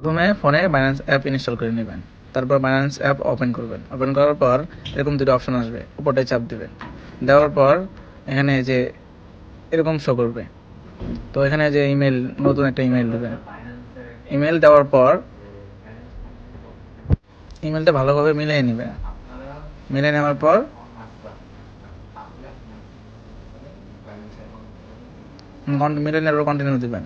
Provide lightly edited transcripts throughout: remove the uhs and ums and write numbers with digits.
প্রথমে ফোনে Binance app install করে নেবেন, তারপর বাইন্যান্স অ্যাপ ওপেন করবেন। ওপেন করার পর এরকম দুটো অপশন আসবে, উপরটায় চাপ দেবেন। দেওয়ার পর এখানে যে এরকম শো করবে, তো এখানে যে ইমেল, নতুন একটা ইমেল দেবেন। ইমেল দেওয়ার পর ইমেলটা ভালোভাবে মিলিয়ে নেবেন। মিলিয়ে নেওয়ার পর মিলিয়ে নেওয়ার পর কন্টিনিউ দেবেন।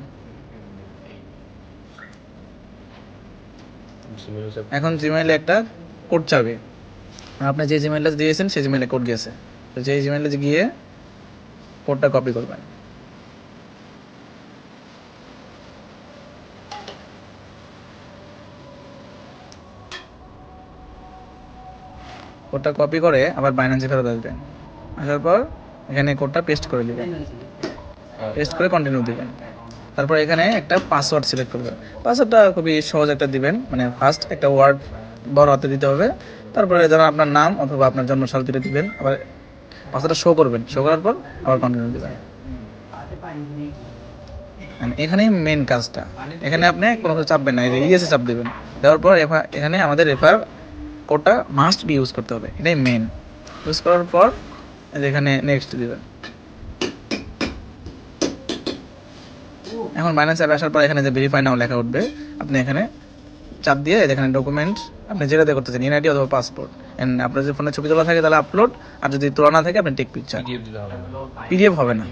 এখন জিমেইলে একটা কোড চাবে, আপনি যে জিমেইলটা দিয়েছেন সেই জিমেইলে কোড গেছে, তো যেই জিমেইলে গিয়ে কোডটা কপি করবেন। কোডটা কপি করে আবার বাইন্যান্সে ফেরত আসবেন। আসার পর এখানে কোডটা পেস্ট করে দিবেন, পেস্ট করে কন্টিনিউ দিবেন। তারপর এখানে একটা পাসওয়ার্ড সিলেক্ট করবেন। পাসওয়ার্ডটা খুবই সহজ একটা দিবেন, মানে ফার্স্ট একটা ওয়ার্ড বড় হাতে দিতে হবে, তারপরে যেন আপনার নাম অথবা আপনার জন্মসাল দিতে দিবেন, আবার পাসওয়ার্ডটা শো করবেন। শো করার পর আবার কন্টিনিউ দিবেন। এখানেই মেন কাজটা। এখানে আপনি কোনো কিছু চাপবেন না, ইয়েসে চাপ দেবেন। দেওয়ার পর এখানে আমাদের রেফার কোডটা মাস্ট বি ইউজ করতে হবে, এটাই মেন। ইউজ করার পর এখানে নেক্সট দিবেন। এখন বাইন্যান্স অ্যাপে আসার পর এখানে যে ভেরিফাই নাও লেখা উঠবে, আপনি এখানে চাপ দিয়ে এখানে ডকুমেন্ট আপনি যেটাতে করতেছেন, এনআইডি অথবা পাসপোর্ট। এন্ড আপনার যদি ফোনে ছবি তোলা থাকে তাহলে আপলোড, আর যদি তোলা না থাকে আপনি টেক পিকচার। পিডিএফ হবে না।